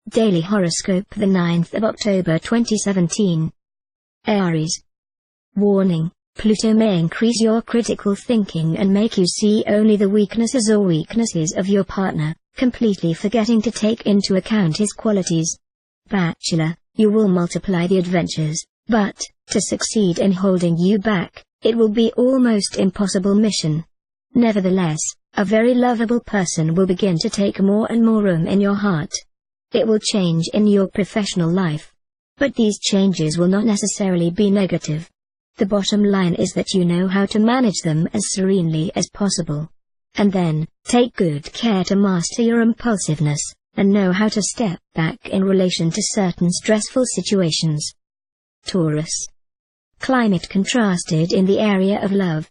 Daily Horoscope, the 9th of October 2017. Aries. Warning: Pluto may increase your critical thinking and make you see only the weaknesses of your partner, completely forgetting to take into account his qualities. Bachelor, you will multiply the adventures, but, to succeed in holding you back, it will be almost impossible mission. Nevertheless, a very lovable person will begin to take more and more room in your heart. It will change in your professional life. But these changes will not necessarily be negative. The bottom line is that you know how to manage them as serenely as possible. And then, take good care to master your impulsiveness, and know how to step back in relation to certain stressful situations. Taurus. Climate contrasted in the area of love.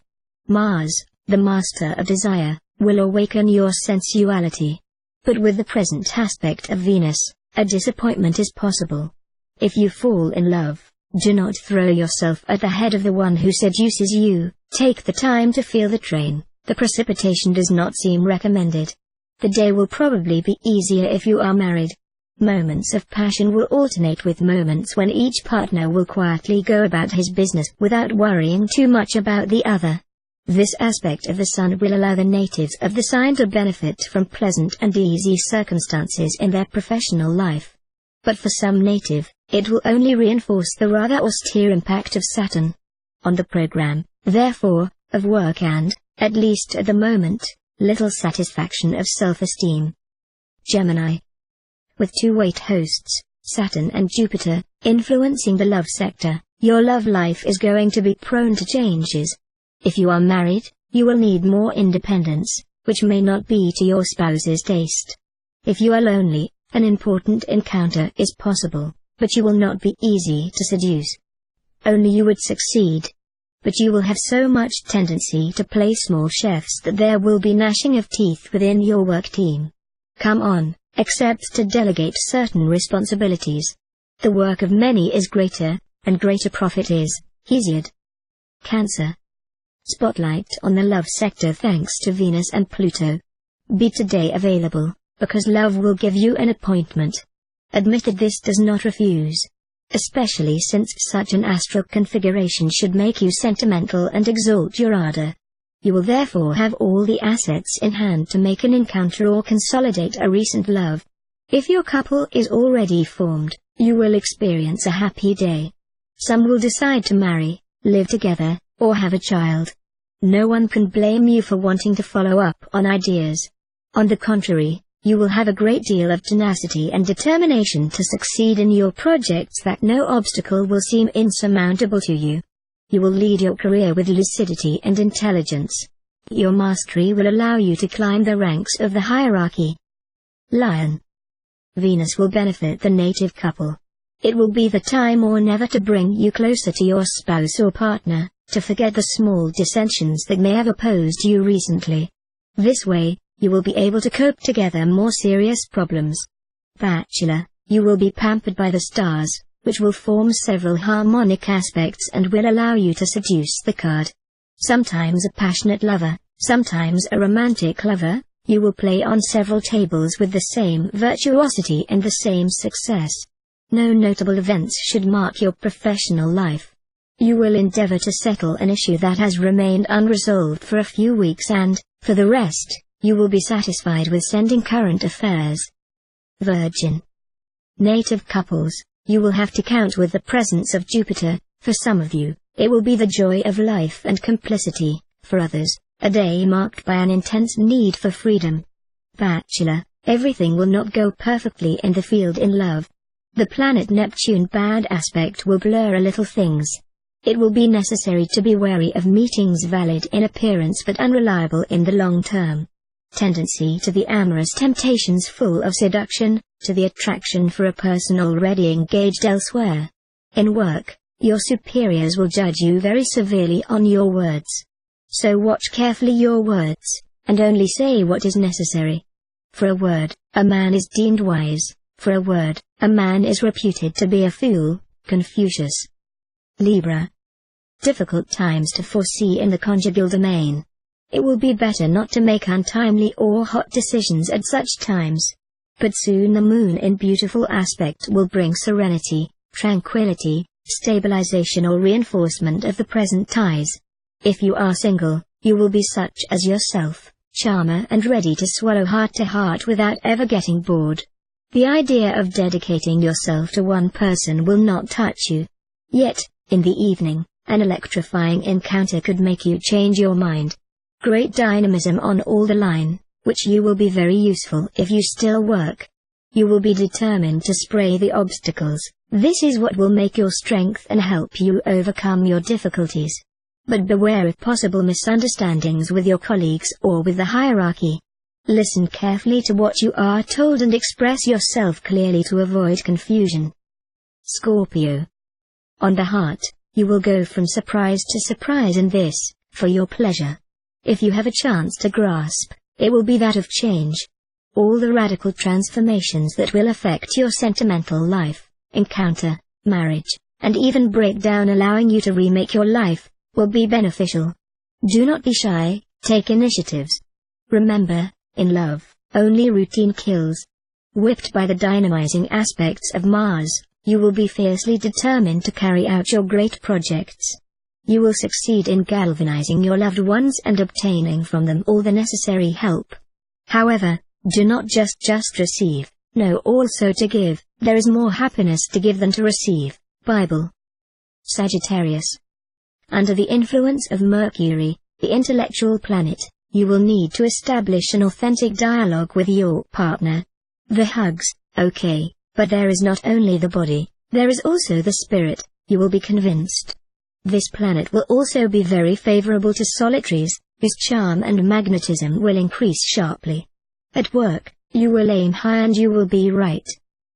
Mars, the master of desire, will awaken your sensuality. But with the present aspect of Venus, a disappointment is possible. If you fall in love, do not throw yourself at the head of the one who seduces you. Take the time to feel the train. The precipitation does not seem recommended. The day will probably be easier if you are married. Moments of passion will alternate with moments when each partner will quietly go about his business without worrying too much about the other. This aspect of the sun will allow the natives of the sign to benefit from pleasant and easy circumstances in their professional life. But for some native, it will only reinforce the rather austere impact of Saturn on the program, therefore, of work and, at least at the moment, little satisfaction of self-esteem. Gemini. With two weight hosts, Saturn and Jupiter, influencing the love sector, your love life is going to be prone to changes. If you are married, you will need more independence, which may not be to your spouse's taste. If you are lonely, an important encounter is possible, but you will not be easy to seduce. Only you would succeed. But you will have so much tendency to play small chefs that there will be gnashing of teeth within your work team. Come on, accept to delegate certain responsibilities. The work of many is greater, and greater profit is easier. Cancer. Spotlight on the love sector thanks to Venus and Pluto. Be today available, because love will give you an appointment. Admitted this does not refuse. Especially since such an astral configuration should make you sentimental and exalt your ardor. You will therefore have all the assets in hand to make an encounter or consolidate a recent love. If your couple is already formed, you will experience a happy day. Some will decide to marry, live together, or have a child. No one can blame you for wanting to follow up on ideas. On the contrary, you will have a great deal of tenacity and determination to succeed in your projects that no obstacle will seem insurmountable to you. You will lead your career with lucidity and intelligence. Your mastery will allow you to climb the ranks of the hierarchy. Lion. Venus will benefit the native couple. It will be the time or never to bring you closer to your spouse or partner, to forget the small dissensions that may have opposed you recently. This way, you will be able to cope together more serious problems. Bachelor, you will be pampered by the stars, which will form several harmonic aspects and will allow you to seduce the card. Sometimes a passionate lover, sometimes a romantic lover, you will play on several tables with the same virtuosity and the same success. No notable events should mark your professional life. You will endeavor to settle an issue that has remained unresolved for a few weeks and, for the rest, you will be satisfied with sending current affairs. Virgin. Native couples, you will have to count with the presence of Jupiter. For some of you, it will be the joy of life and complicity. For others, a day marked by an intense need for freedom. Bachelor, everything will not go perfectly in the field in love. The planet Neptune bad aspect will blur a little things. It will be necessary to be wary of meetings valid in appearance but unreliable in the long term. Tendency to the amorous temptations full of seduction, to the attraction for a person already engaged elsewhere. In work, your superiors will judge you very severely on your words. So watch carefully your words, and only say what is necessary. For a word, a man is deemed wise. For a word, a man is reputed to be a fool. Confucius. Libra. Difficult times to foresee in the conjugal domain. It will be better not to make untimely or hot decisions at such times. but soon the moon in beautiful aspect will bring serenity, tranquility, stabilization or reinforcement of the present ties. If you are single, you will be such as yourself, charmer and ready to swallow heart to heart without ever getting bored. The idea of dedicating yourself to one person will not touch you. Yet, in the evening, an electrifying encounter could make you change your mind. Great dynamism on all the line, which you will be very useful if you still work. You will be determined to spray the obstacles. This is what will make your strength and help you overcome your difficulties. But beware of possible misunderstandings with your colleagues or with the hierarchy. Listen carefully to what you are told and express yourself clearly to avoid confusion. Scorpio. On the heart, you will go from surprise to surprise in this, for your pleasure. If you have a chance to grasp, it will be that of change. All the radical transformations that will affect your sentimental life, encounter, marriage, and even breakdown allowing you to remake your life, will be beneficial. Do not be shy, take initiatives. Remember, in love, only routine kills. Whipped by the dynamizing aspects of Mars, you will be fiercely determined to carry out your great projects. You will succeed in galvanizing your loved ones and obtaining from them all the necessary help. However, do not just receive, know also to give. There is more happiness to give than to receive. Bible. Sagittarius. Under the influence of Mercury, the intellectual planet, you will need to establish an authentic dialogue with your partner. The hugs, okay, but there is not only the body, there is also the spirit, you will be convinced. This planet will also be very favorable to solitaries, whose charm and magnetism will increase sharply. At work, you will aim high and you will be right.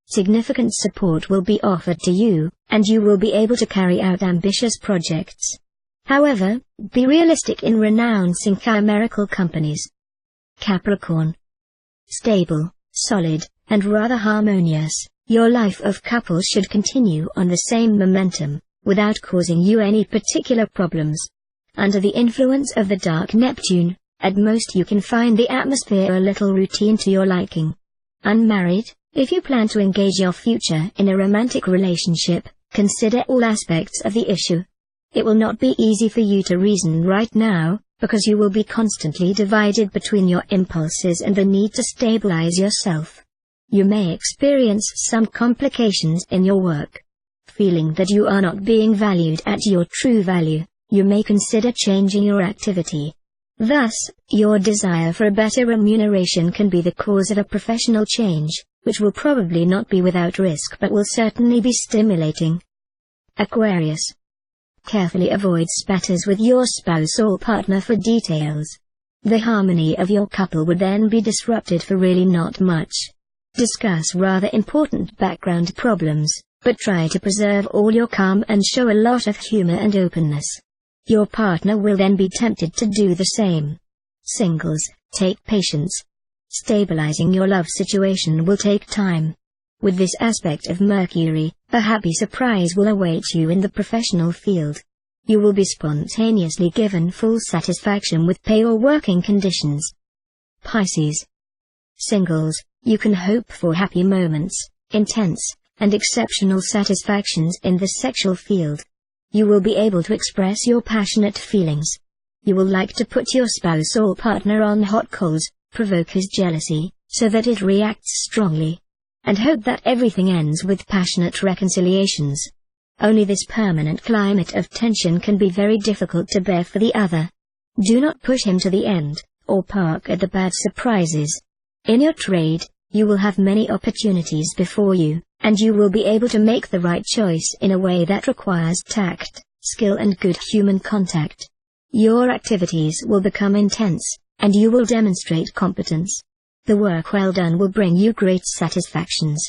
Significant support will be offered to you, and you will be able to carry out ambitious projects. However, be realistic in renouncing chimerical companies. Capricorn. Stable, solid, and rather harmonious, your life of couple should continue on the same momentum, without causing you any particular problems. Under the influence of the dark Neptune, at most you can find the atmosphere a little routine to your liking. Unmarried, if you plan to engage your future in a romantic relationship, consider all aspects of the issue. It will not be easy for you to reason right now, because you will be constantly divided between your impulses and the need to stabilize yourself. You may experience some complications in your work. Feeling that you are not being valued at your true value, you may consider changing your activity. Thus, your desire for a better remuneration can be the cause of a professional change, which will probably not be without risk but will certainly be stimulating. Aquarius. Carefully avoid spatters with your spouse or partner for details. The harmony of your couple would then be disrupted for really not much. Discuss rather important background problems, but try to preserve all your calm and show a lot of humor and openness. Your partner will then be tempted to do the same. Singles, take patience. Stabilizing your love situation will take time. With this aspect of Mercury, a happy surprise will await you in the professional field. You will be spontaneously given full satisfaction with pay or working conditions. Pisces. Singles, you can hope for happy moments, intense, and exceptional satisfactions in the sexual field. You will be able to express your passionate feelings. You will like to put your spouse or partner on hot coals, provoke his jealousy, so that it reacts strongly, and hope that everything ends with passionate reconciliations. Only this permanent climate of tension can be very difficult to bear for the other. Do not push him to the end, or park at the bad surprises. In your trade, you will have many opportunities before you, and you will be able to make the right choice in a way that requires tact, skill and good human contact. Your activities will become intense, and you will demonstrate competence. The work well done will bring you great satisfactions.